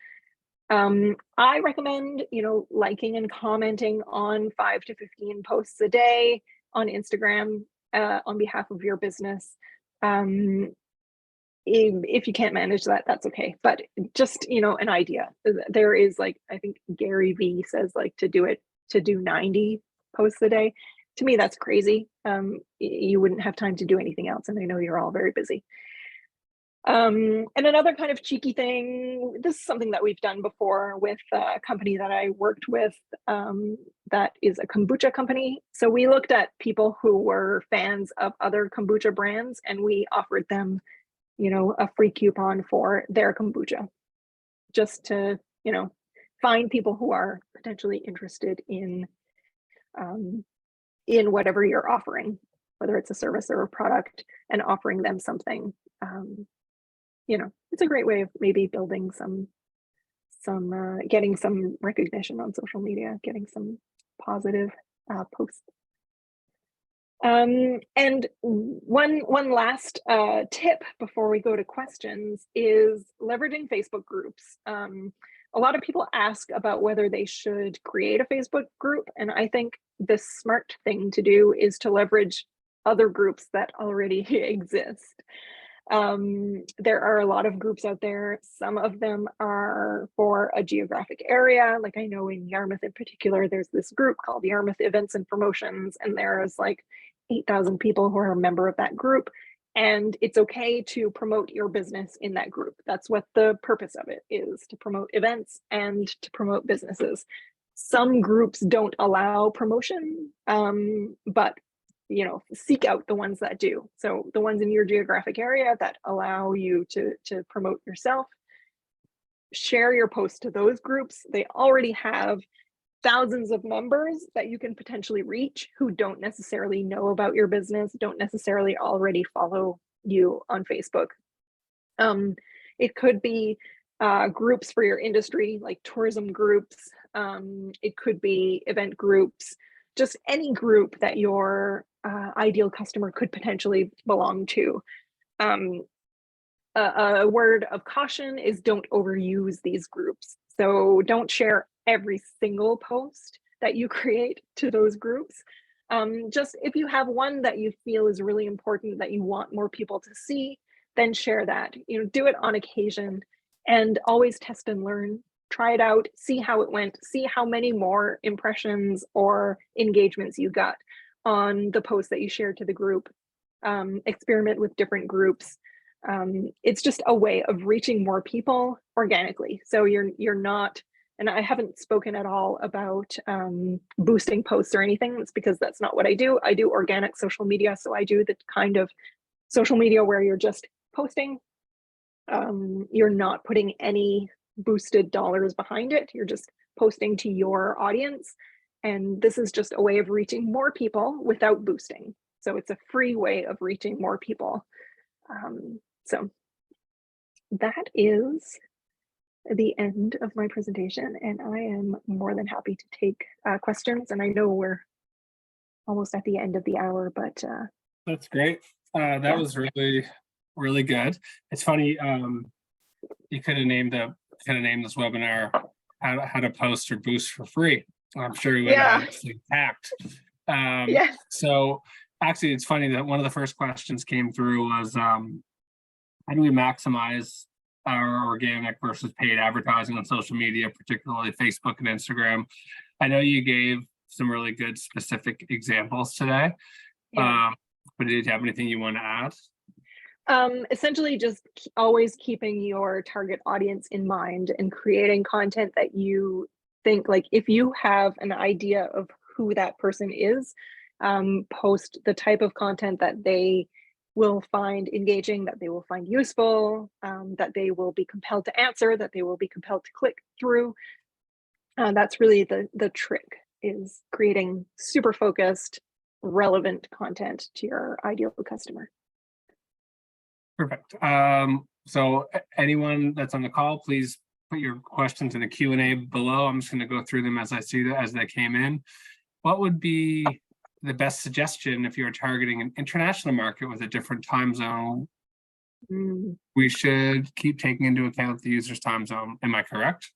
I recommend, liking and commenting on 5 to 15 posts a day on Instagram on behalf of your business. If you can't manage that, that's okay. But just, an idea. There is I think Gary Vee says to do 90 posts a day. To me, that's crazy. You wouldn't have time to do anything else. And I know you're all very busy. And another kind of cheeky thing, this is something that we've done before with a company that I worked with that is a kombucha company. So we looked at people who were fans of other kombucha brands and we offered them a free coupon for their kombucha, just to, find people who are potentially interested in whatever you're offering. whether it's a service or a product, and offering them something. It's a great way of maybe building getting some recognition on social media, getting some positive posts. And one last tip before we go to questions is leveraging Facebook groups. A lot of people ask about whether they should create a Facebook group, and I think the smart thing to do is to leverage other groups that already exist. There are a lot of groups out there. Some of them are for a geographic area. Like I know in Yarmouth in particular, there's this group called Yarmouth Events and Promotions, and there's like 8,000 people who are a member of that group. And it's okay to promote your business in that group. That's what the purpose of it is, to promote events and to promote businesses. Some groups don't allow promotion, but seek out the ones that do. So the ones in your geographic area that allow you to promote yourself, share your post to those groups. They already have thousands of members that you can potentially reach who don't necessarily know about your business, don't necessarily already follow you on Facebook. It could be groups for your industry, like tourism groups. It could be event groups, just any group that your ideal customer could potentially belong to. A word of caution is don't overuse these groups. So don't share every single post that you create to those groups. Just if you have one that you feel is really important that you want more people to see, then share that. Do it on occasion and always test and learn. Try it out, see how it went, see how many more impressions or engagements you got on the post that you shared to the group. Experiment with different groups. It's just a way of reaching more people organically. So you're not, and I haven't spoken at all about boosting posts or anything. It's because that's not what I do. I do organic social media. So I do the kind of social media where you're just posting. You're not putting any boosted dollars behind it. You're just posting to your audience. And this is just a way of reaching more people without boosting. So it's a free way of reaching more people. So that is the end of my presentation, and I am more than happy to take questions. And I know we're almost at the end of the hour, but that's great. That was really, really good. It's funny. You could have named this webinar how to post or boost for free. I'm sure you would have actually packed. So actually, it's funny that one of the first questions came through was how do we maximize our organic versus paid advertising on social media, particularly Facebook and Instagram? I know you gave some really good specific examples today, but did you have anything you want to add? Essentially, just always keeping your target audience in mind and creating content that you think, like, if you have an idea of who that person is, post the type of content that they will find engaging, that they will find useful, that they will be compelled to answer, that they will be compelled to click through. That's really the trick, is creating super focused, relevant content to your ideal customer. Perfect. So anyone that's on the call, please put your questions in the Q&A below. I'm just going to go through them as I see that as they came in. What would be the best suggestion if you're targeting an international market with a different time zone? We should keep taking into account the user's time zone. Am I correct?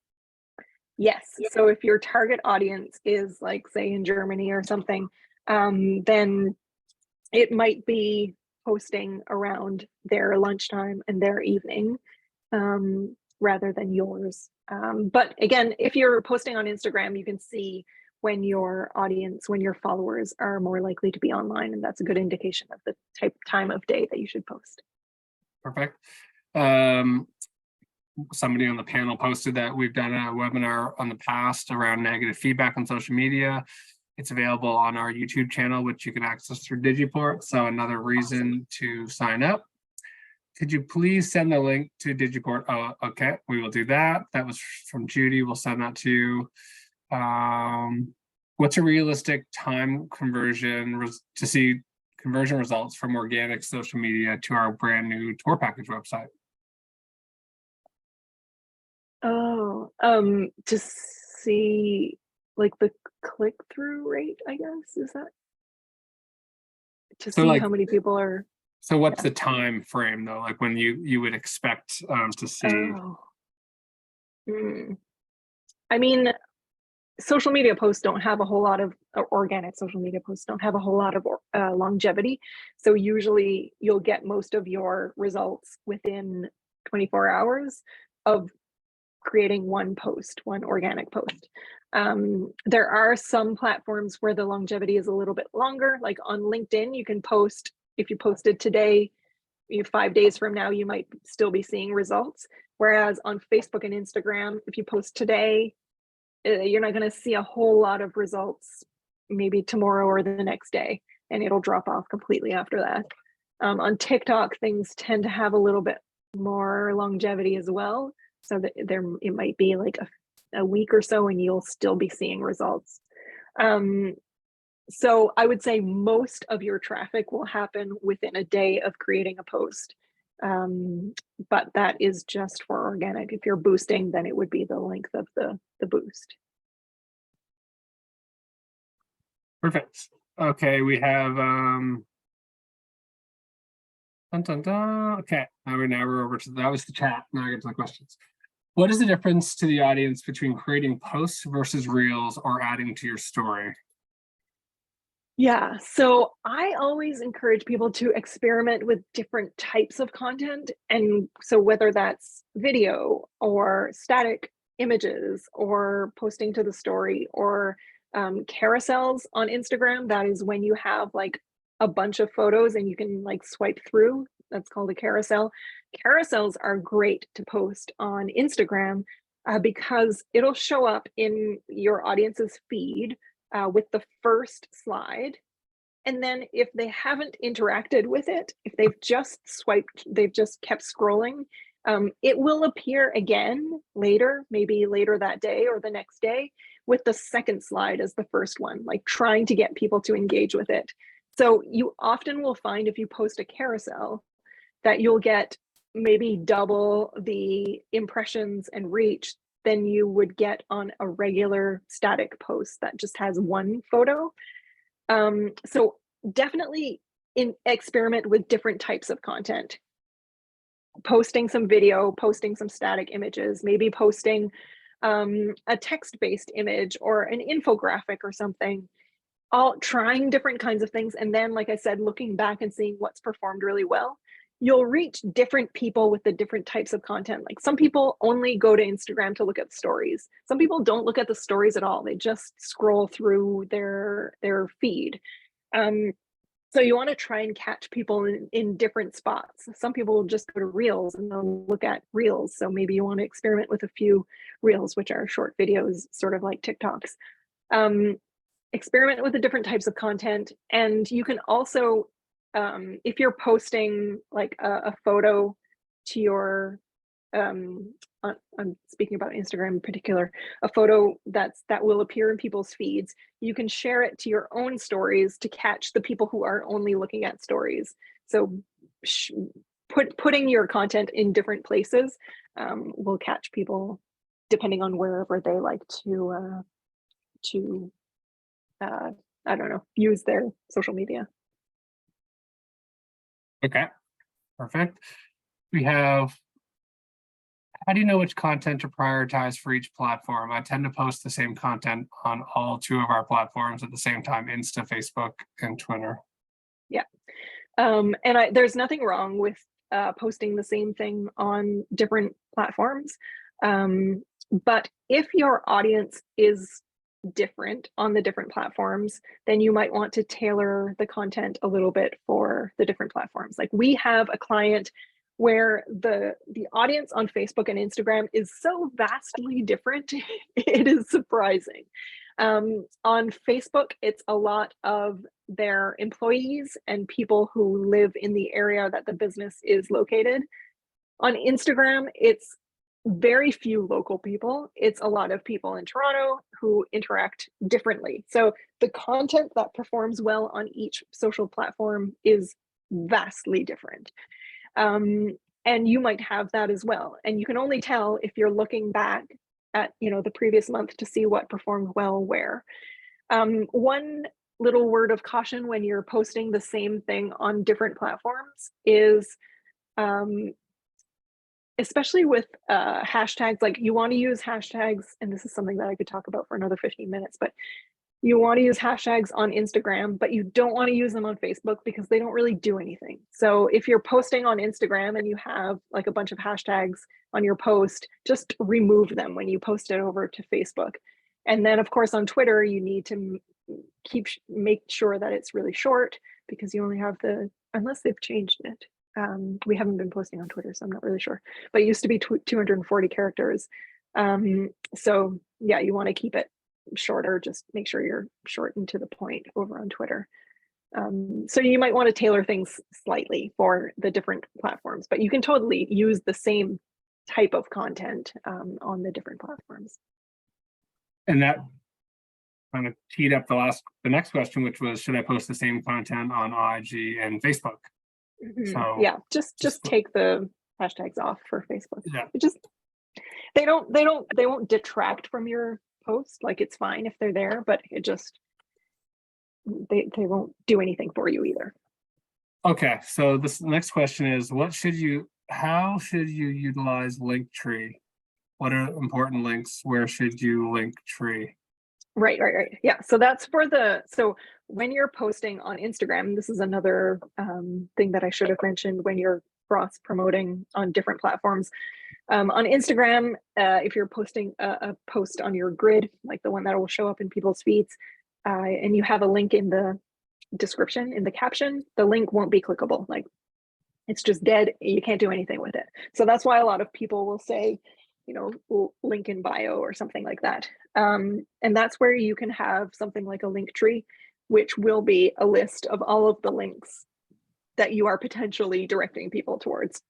Yes. So if your target audience is, like, say in Germany or something, then it might be posting around their lunchtime and their evening rather than yours. But again, if you're posting on Instagram, you can see when your audience, when your followers are more likely to be online, and that's a good indication of the time of day that you should post. Perfect. Somebody on the panel posted that we've done a webinar on the past around negative feedback on social media. It's available on our YouTube channel, which you can access through Digiport. So another reason to sign up. Could you please send the link to Digiport? Oh, okay, we will do that. That was from Judy. We'll send that to you. What's a realistic time conversion to see conversion results from organic social media to our brand new tour package website? Oh, to see like the click-through rate, I guess, is that? To So see like, how many people are, so what's yeah. the time frame though? Like when you would expect to see? Oh. I mean, social media posts don't have a whole lot of organic social media posts don't have a whole lot of longevity. So usually you'll get most of your results within 24 hours of creating one post, one organic post. There are some platforms where the longevity is a little bit longer. Like on LinkedIn, you can post, if you posted today, 5 days from now, you might still be seeing results. Whereas on Facebook and Instagram, if you post today, you're not going to see a whole lot of results maybe tomorrow or the next day, and it'll drop off completely after that. On TikTok, things tend to have a little bit more longevity as well, so that it might be like a week or so and you'll still be seeing results. So I would say most of your traffic will happen within a day of creating a post. But that is just for organic. If you're boosting, then it would be the length of the boost. Perfect. Okay, we have okay, now we're over to, that was the chat. Now I get to the questions. What is the difference to the audience between creating posts versus reels or adding to your story? Yeah, so I always encourage people to experiment with different types of content. And so whether that's video or static images or posting to the story or carousels on Instagram, that is when you have like a bunch of photos and you can like swipe through. That's called a carousel. Carousels are great to post on Instagram because it'll show up in your audience's feed with the first slide. And then if they haven't interacted with it, if they've just swiped, they've just kept scrolling, it will appear again later, maybe later that day or the next day, with the second slide as the first one, like trying to get people to engage with it. So you often will find if you post a carousel that you'll get maybe double the impressions and reach than you would get on a regular static post that just has one photo. So definitely experiment with different types of content. Posting some video, posting some static images, maybe posting a text-based image or an infographic or something. All trying different kinds of things. And then, like I said, looking back and seeing what's performed really well. You'll reach different people with the different types of content. Like some people only go to Instagram to look at stories. Some people don't look at the stories at all. They just scroll through their feed. So you want to try and catch people in different spots. Some people will just go to Reels and they'll look at Reels. So maybe you want to experiment with a few Reels, which are short videos, sort of like TikToks. Experiment with the different types of content. And you can also, if you're posting like a photo to your, I'm speaking about Instagram in particular, a photo that will appear in people's feeds, you can share it to your own stories to catch the people who are only looking at stories. So putting your content in different places will catch people depending on wherever they like to I don't know, use their social media. Okay, perfect. We have, how do you know which content to prioritize for each platform? I tend to post the same content on all two of our platforms at the same time, Insta, Facebook, and Twitter. Yeah. There's nothing wrong with posting the same thing on different platforms. But if your audience is different on the different platforms, then you might want to tailor the content a little bit for the different platforms. Like we have a client where the audience on Facebook and Instagram is so vastly different, it is surprising. On Facebook, it's a lot of their employees and people who live in the area that the business is located. On Instagram, it's very few local people. It's a lot of people in Toronto who interact differently. So the content that performs well on each social platform is vastly different. And you might have that as well. And you can only tell if you're looking back at, the previous month to see what performed well where. One little word of caution when you're posting the same thing on different platforms is, especially with hashtags, like you want to use hashtags, and this is something that I could talk about for another 15 minutes, but you want to use hashtags on Instagram, but you don't want to use them on Facebook because they don't really do anything. So if you're posting on Instagram and you have like a bunch of hashtags on your post, just remove them when you post it over to Facebook. And then of course on Twitter, you need to make sure that it's really short, because you only have unless they've changed it. We haven't been posting on Twitter, so I'm not really sure, but it used to be 240 characters. So yeah, you want to keep it shorter. Just make sure you're short and to the point over on Twitter. So you might want to tailor things slightly for the different platforms, but you can totally use the same type of content on the different platforms. And that kind of teed up the next question, which was, should I post the same content on IG and Facebook? So yeah, just take the hashtags off for Facebook. Yeah, they won't detract from your post. Like, it's fine if they're there, but it just they won't do anything for you either. Okay, so this next question is, how should you utilize Linktree? What are important links? Where should you Linktree? Right. Yeah. So that's so when you're posting on Instagram, this is another thing that I should have mentioned when you're cross promoting on different platforms. On Instagram, if you're posting a post on your grid, like the one that will show up in people's feeds, and you have a link in the description, in the caption, the link won't be clickable. Like, it's just dead. You can't do anything with it. So that's why a lot of people will say, link in bio or something like that. And that's where you can have something like a link tree, which will be a list of all of the links that you are potentially directing people towards.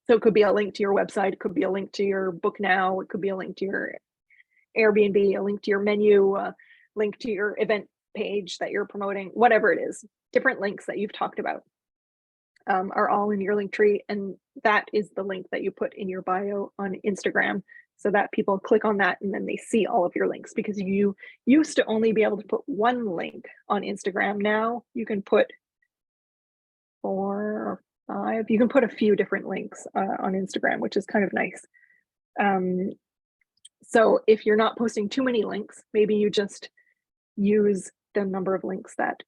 So it could be a link to your website, it could be a link to your book now, it could be a link to your Airbnb, a link to your menu, a link to your event page that you're promoting, whatever it is. Different links that you've talked about are all in your link tree, and that is the link that you put in your bio on Instagram, so that people click on that and then they see all of your links. Because you used to only be able to put one link on Instagram. Now you can put 4 or 5. You can put a few different links on Instagram, which is kind of nice. So if you're not posting too many links, maybe you just use the number of links that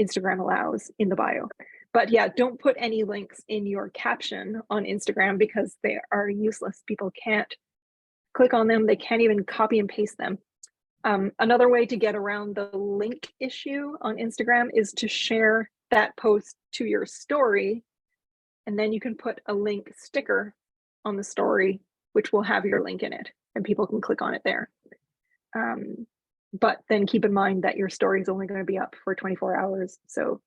Instagram allows in the bio. But yeah, don't put any links in your caption on Instagram, because they are useless. People can't click on them. They can't even copy and paste them. Another way to get around the link issue on Instagram is to share that post to your story, and then you can put a link sticker on the story, which will have your link in it, and people can click on it there. But then keep in mind that your story is only going to be up for 24 hours. So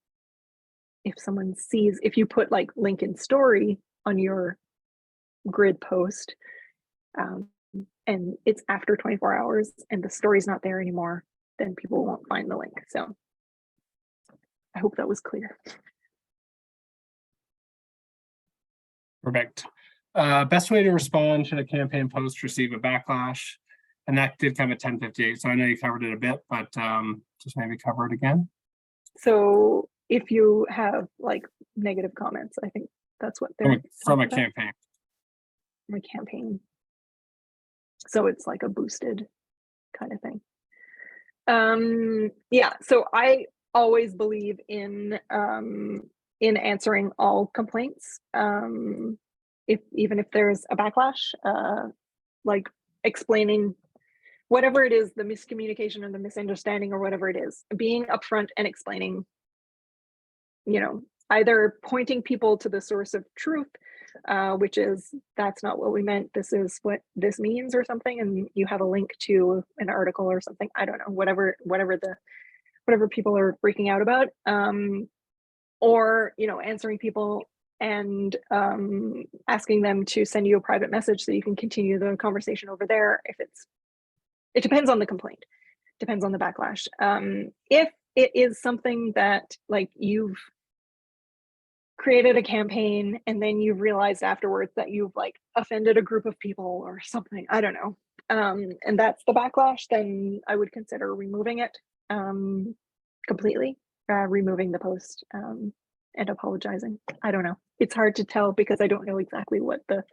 if you put like link in story on your grid post, and it's after 24 hours and the story's not there anymore, then people won't find the link. So I hope that was clear. Perfect. Best way to respond should a campaign post receive a backlash? And that did come at 10:58. So I know you covered it a bit, but just maybe cover it again. So if you have like negative comments, I think that's what they're from a campaign. From a campaign. So it's like a boosted kind of thing. Yeah, so I always believe in answering all complaints, even if there's a backlash, like explaining whatever it is, the miscommunication or the misunderstanding or whatever it is, being upfront and explaining, either pointing people to the source of truth, which is, that's not what we meant, this is what this means or something, and you have a link to an article or something, I don't know, whatever people are freaking out about, or answering people and asking them to send you a private message so you can continue the conversation over there. It depends on the complaint, depends on the backlash. If it is something that like you've created a campaign and then you've realized afterwards that you've like offended a group of people or something, I don't know, and that's the backlash, then I would consider removing it completely, removing the post and apologizing. I don't know. It's hard to tell because I don't know exactly what the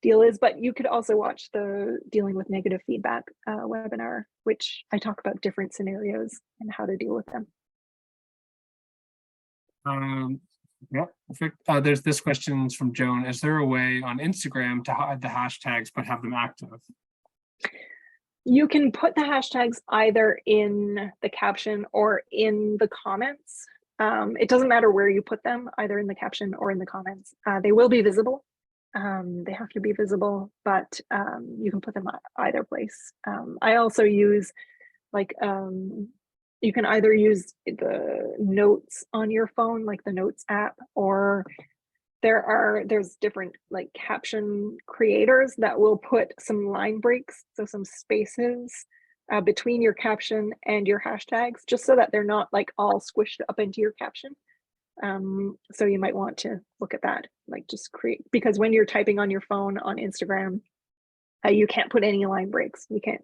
deal is, but you could also watch the Dealing with Negative Feedback webinar, which I talk about different scenarios and how to deal with them. Yeah, perfect. There's this question from Joan. Is there a way on Instagram to hide the hashtags but have them active? You can put the hashtags either in the caption or in the comments. It doesn't matter where you put them, either in the caption or in the comments. They will be visible. They have to be visible, but you can put them either place. I also use like, you can either use the notes on your phone, like the notes app, or there's different like caption creators that will put some line breaks, so some spaces between your caption and your hashtags, just so that they're not like all squished up into your caption. So you might want to look at that, like just create, because when you're typing on your phone on Instagram, you can't put any line breaks. You can't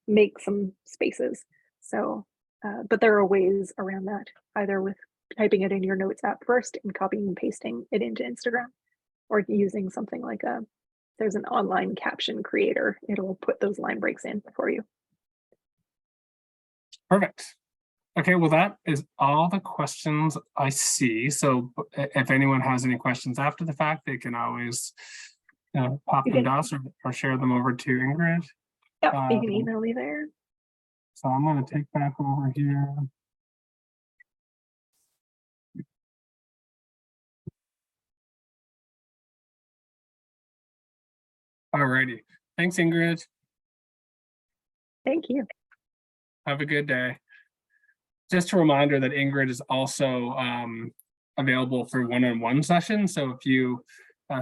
make some spaces. So, but there are ways around that, either with typing it in your notes app first and copying and pasting it into Instagram, or using something like there's an online caption creator. It'll put those line breaks in for you. Perfect. Okay, well, that is all the questions I see. So if anyone has any questions after the fact, they can always pop them to us or share them over to Ingrid. Yeah, you can email me there. So I'm going to take back over here. All righty. Thanks, Ingrid. Thank you. Have a good day. Just a reminder that Ingrid is also available for one-on-one sessions. So if you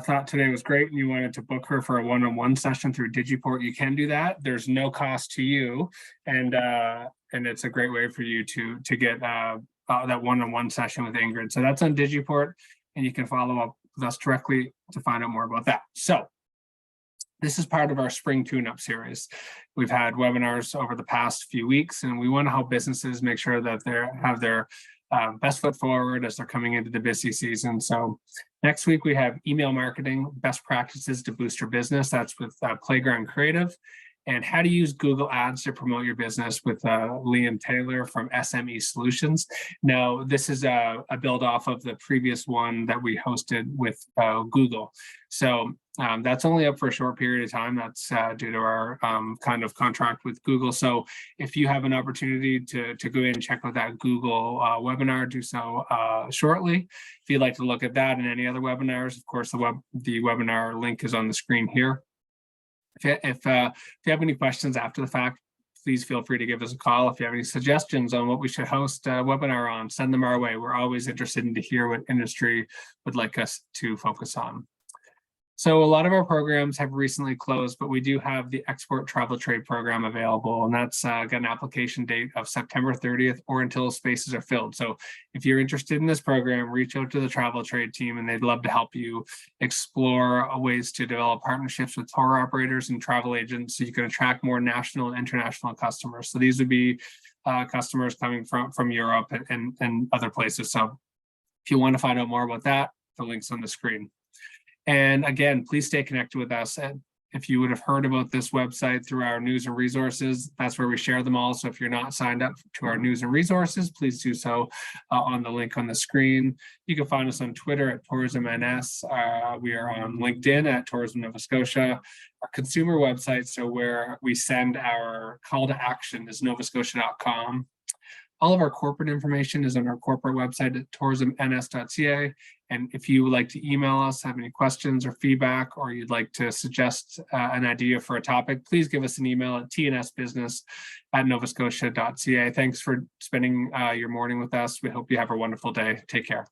thought today was great and you wanted to book her for a one-on-one session through Digiport, you can do that. There's no cost to you, and it's a great way for you to get that one-on-one session with Ingrid. So that's on Digiport, and you can follow up with us directly to find out more about that. So this is part of our spring tune-up series. We've had webinars over the past few weeks, and we want to help businesses make sure that they have their best foot forward as they're coming into the busy season. So next week we have email marketing, best practices to boost your business. That's with Playground Creative. And how to use Google Ads to promote your business with Liam Taylor from SME Solutions. Now, this is a build off of the previous one that we hosted with Google. So that's only up for a short period of time. That's due to our kind of contract with Google. So if you have an opportunity to go in and check out that Google webinar, do so shortly. If you'd like to look at that and any other webinars, of course, the webinar link is on the screen here. If you have any questions after the fact, please feel free to give us a call. If you have any suggestions on what we should host a webinar on, send them our way. We're always interested in to hear what industry would like us to focus on. So a lot of our programs have recently closed, but we do have the Export Travel Trade Program available, and that's got an application date of September 30th or until spaces are filled. So if you're interested in this program, reach out to the travel trade team, and they'd love to help you explore ways to develop partnerships with tour operators and travel agents so you can attract more national and international customers. So these would be customers coming from Europe and other places. So if you want to find out more about that, the link's on the screen. And again, please stay connected with us. And if you would have heard about this website through our news and resources, that's where we share them all. So if you're not signed up to our news and resources, please do so on the link on the screen. You can find us on Twitter at TourismNS. We are on LinkedIn at Tourism Nova Scotia. Our consumer website, so where we send our call to action, is novascotia.com. All of our corporate information is on our corporate website at tourismns.ca. And if you would like to email us, have any questions or feedback, or you'd like to suggest an idea for a topic, please give us an email at tnsbusiness@novascotia.ca. Thanks for spending your morning with us. We hope you have a wonderful day. Take care.